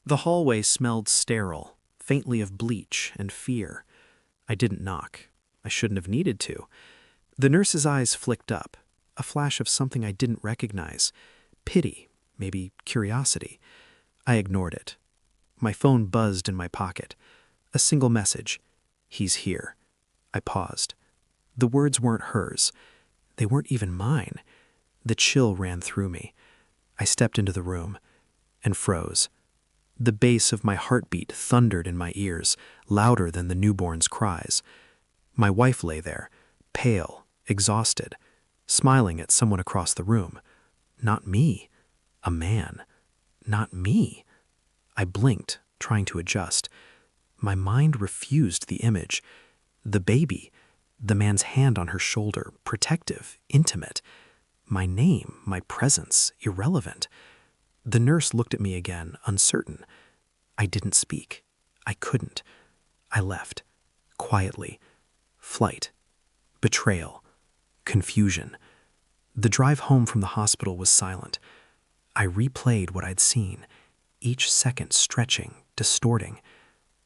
The hallway smelled sterile, faintly of bleach and fear. I didn't knock. I shouldn't have needed to. The nurse's eyes flicked up, a flash of something I didn't recognize. Pity, maybe curiosity. I ignored it. My phone buzzed in my pocket. A single message. "He's here." I paused. The words weren't hers. They weren't even mine. The chill ran through me. I stepped into the room and froze. The bass of my heartbeat thundered in my ears, louder than the newborn's cries. My wife lay there, pale, exhausted, smiling at someone across the room. Not me. A man. Not me. I blinked, trying to adjust. My mind refused the image. The baby, the man's hand on her shoulder, protective, intimate. My name, my presence, irrelevant. The nurse looked at me again, uncertain. I didn't speak. I couldn't. I left. Quietly. Flight. Betrayal. Confusion. The drive home from the hospital was silent. I replayed what I'd seen, each second stretching, distorting.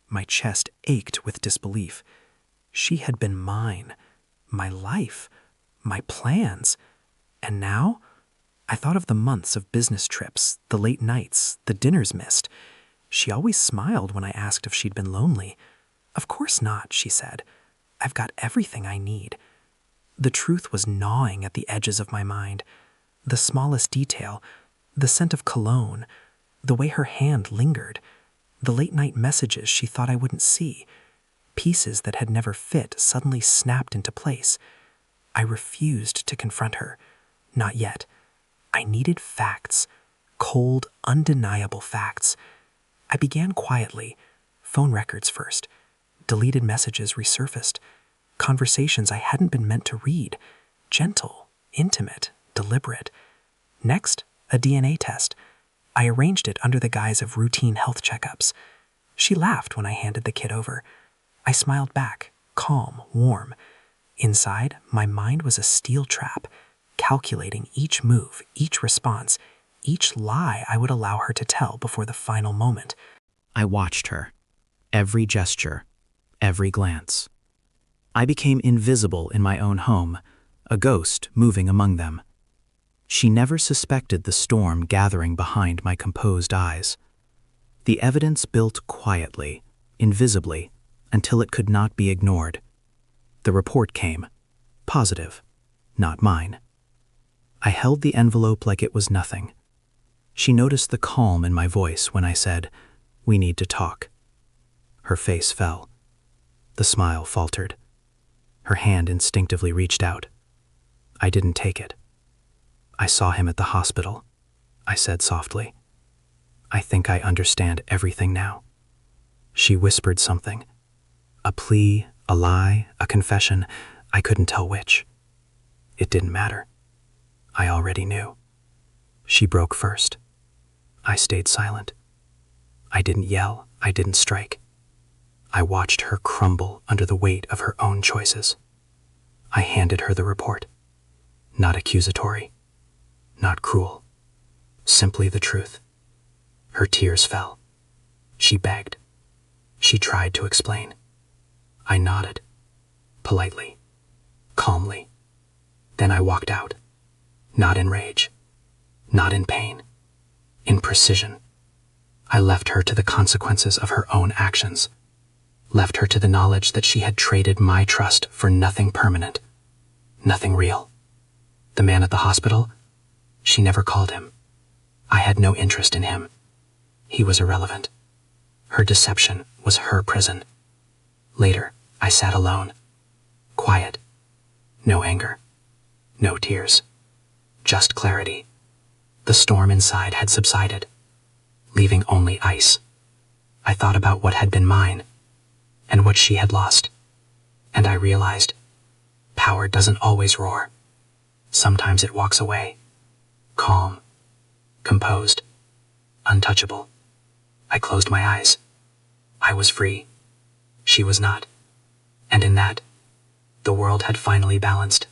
My chest ached with disbelief. She had been mine, my life, my plans. And now? I thought of the months of business trips, the late nights, the dinners missed. She always smiled when I asked if she'd been lonely. "Of course not," she said. "I've got everything I need." The truth was gnawing at the edges of my mind. The smallest detail, the scent of cologne, the way her hand lingered, the late-night messages she thought I wouldn't see. Pieces that had never fit suddenly snapped into place. I refused to confront her. Not yet. I needed facts. Cold, undeniable facts. I began quietly. Phone records first. Deleted messages resurfaced. Conversations I hadn't been meant to read. Gentle, intimate, deliberate. Next, a DNA test. I arranged it under the guise of routine health checkups. She laughed when I handed the kit over. I smiled back, calm, warm. Inside, my mind was a steel trap, calculating each move, each response, each lie I would allow her to tell before the final moment. I watched her. Every gesture, every glance. I became invisible in my own home, a ghost moving among them. She never suspected the storm gathering behind my composed eyes. The evidence built quietly, invisibly, until it could not be ignored. The report came. Positive. Not mine. I held the envelope like it was nothing. She noticed the calm in my voice when I said, "We need to talk." Her face fell. The smile faltered. Her hand instinctively reached out. I didn't take it. "I saw him at the hospital," I said softly. "I think I understand everything now." She whispered something. A plea, a lie, a confession, I couldn't tell which. It didn't matter. I already knew. She broke first. I stayed silent. I didn't yell, I didn't strike. I watched her crumble under the weight of her own choices. I handed her the report. Not accusatory, not cruel, simply the truth. Her tears fell. She begged. She tried to explain. I nodded, politely, calmly. Then I walked out, not in rage, not in pain, in precision. I left her to the consequences of her own actions, left her to the knowledge that she had traded my trust for nothing permanent, nothing real. The man at the hospital, she never called him. I had no interest in him. He was irrelevant. Her deception was her prison. Later, I sat alone, quiet, no anger, no tears, just clarity. The storm inside had subsided, leaving only ice. I thought about what had been mine, and what she had lost, and I realized power doesn't always roar. Sometimes it walks away, calm, composed, untouchable. I closed my eyes. I was free. She was not. And in that, the world had finally balanced.